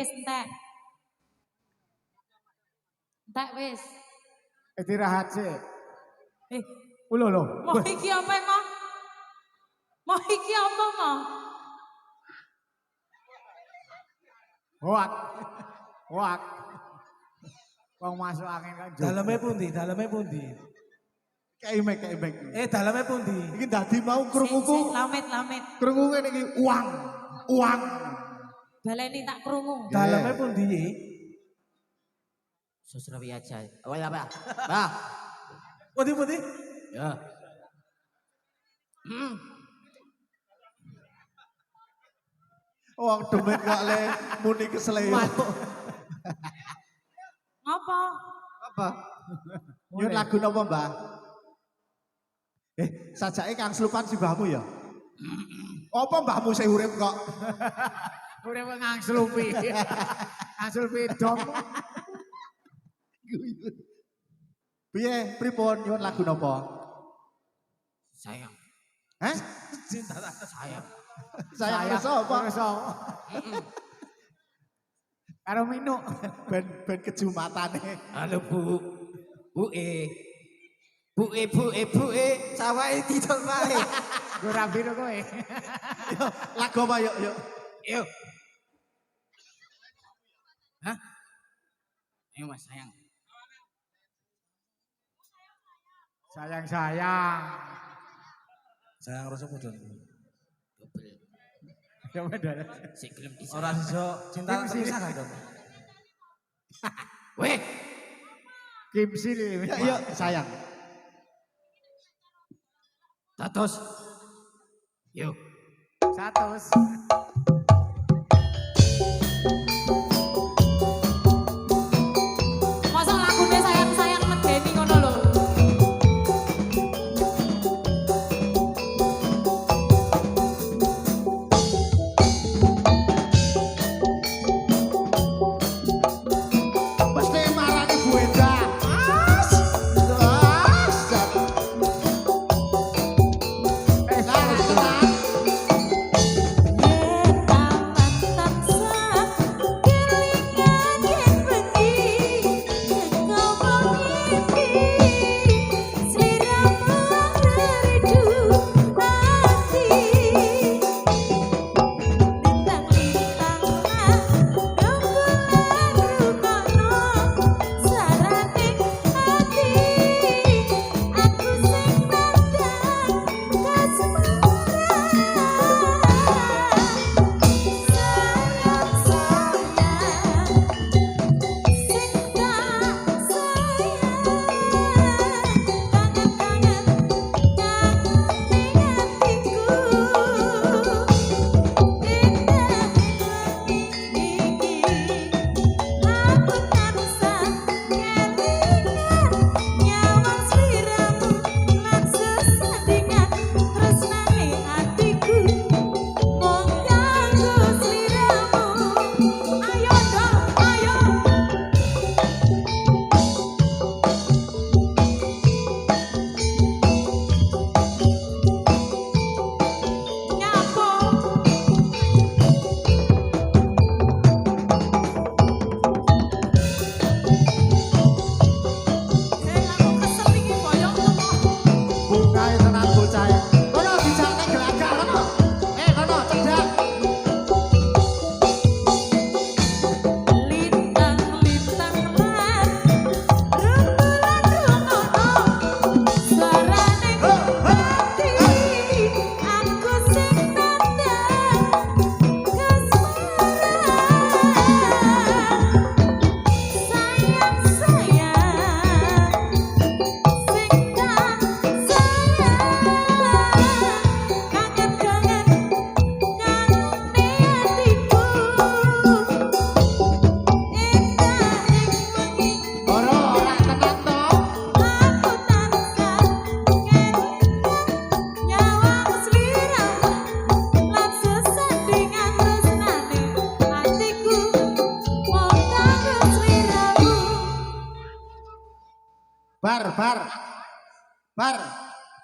Wis entek. Entek wis. Istirahat sih. Eh, Lho. mau iki apa mau? Mau iki apa mau? Hoak. Hoak. Wong masuk angin kan. Daleme pundi? Daleme pundi? Keimek. Daleme pundi? Iki dadi mau Sik, krunguku. lamet. Krungu ngene iki uang. Baleni tak krungu. Daleme pundi? Susrawi aja. Oh ya, Pak. Pak. Pundi? Ya. Wong demen kok le muni kesleo. Ngapa? Apa? Nyun lagu napa, Mbah? Sajake Kang Slupan si mbahmu ya? Apa mbahmu sing urip kok? Urip ngangslupi. Ngangslupi dom. Piye, pripun nyun lagu napa? Sayang. Hah? Cinta tak Sayang. Sayang sapa? Karo Minu. Ben kejumatane. Halo Bu. Bu e. Sawahe didol wae. Gue rabi no kowe. Lagu apa yuk? Yuk. Hah? Ayo Mas sayang. Sayang. Sayang rasa mudun. Dobel. Ya beda. Sik gelem bisa. Ora iso cinta terpisah kan dong. Weh. Kim Sil. Yuk, sayang. Tatos. Yuk. 100. Masa lagune sayang-sayang medeni ngono lho. Mesti marani Bu Enda. Bar.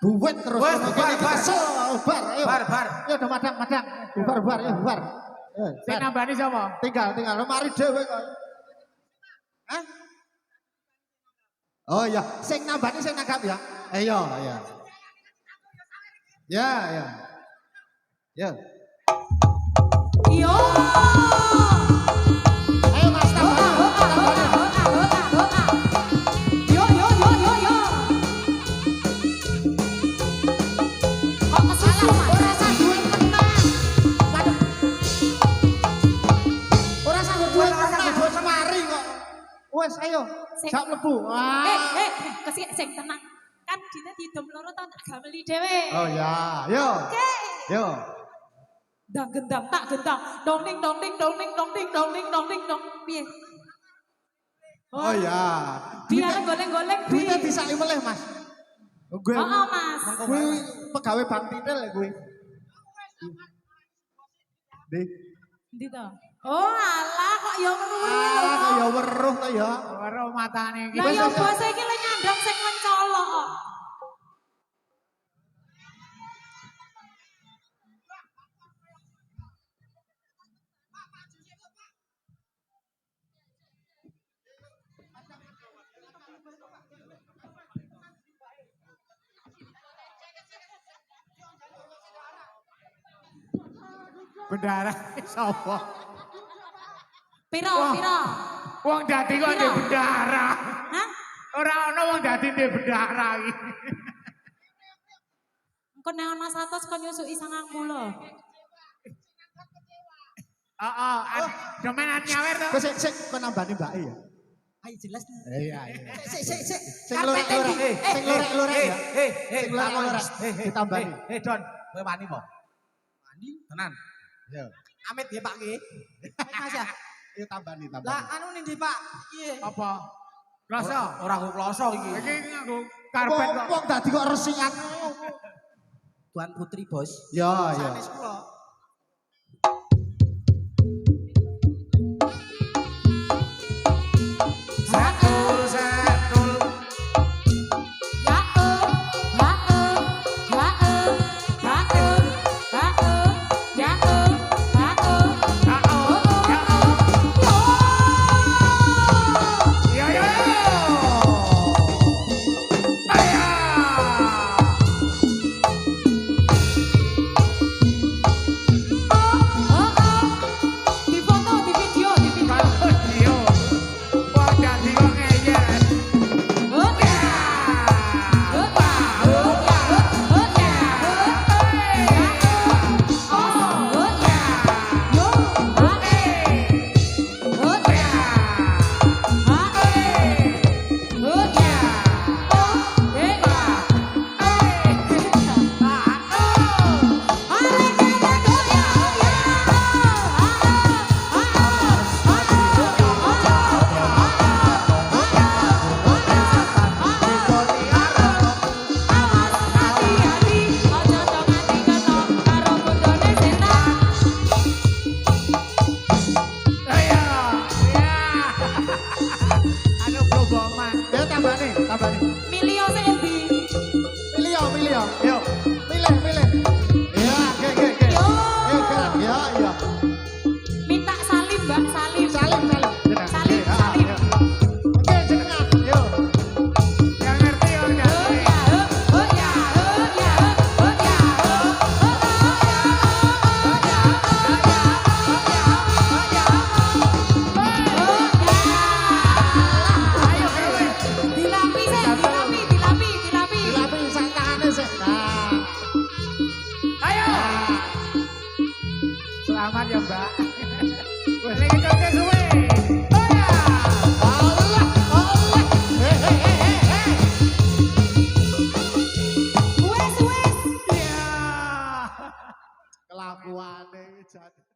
Buat terus. Wes, bubar. Kesel, bar. Ayo. Bar. Ya udah madang. Bubar, ya bubar. Sing nambani sapa? Tinggal lemari dhewe kok. Hah? Oh iya, sing nambani sing nanggap ya. Iya. Ya. Ya. Yo. Ayo Mas tambani. Yo. Kok kesusu Mas? Ora usah duwe menang. Ora usah duwe semari kok. Wes ayo, jak mlebu. Kesik sing tenang. Kan dite didom loro to tak gameli dhewe. Oh ya, yo. Oke. Yo. Dang gendang tak gendang. Dong ding dong. Piye? Oh ya. Biar golek-golek Duitnya bisa meleh Mas. Gue. Oh, Mas. Gue pegawai bank Tidel ya gue. Di. Endi to? Oh, alah kok ya ngono Ah, ya weruh to ya. Weruh matane iki. Lah ya bos iki lek nyandang sing mencolok kok. Bendara sapa? Piro? Wong dadi kok ndek bendara. Hah? Ora ana wong dadi ndek bendara iki. Engko nek ana 100 kok nyusuki 90. Heeh, domenan nyawer to. Kok sik kok nambani mbake ya. Ayo jelas. Iya. Sik. Sing lorek-lorek. Sing lorek-lorek ya. Sing lorek-lorek. Ditambani. Don, kowe wani po? Wani. Tenan. Yo. Amit ya Pak nggih. Mas ya. Yo tambani. Lah anu ning ndi Pak? Piye? Apa? Kloso. Ora kok kloso iki. Iki nganggo karpet kok. Wong dadi kok resikan. Tuan Putri Bos. Ya. Sanes kula. Selamat ya Mbak. Wes iki kok suwe. Oh ya. Allah. Wes. Ya. Kelakuane jati.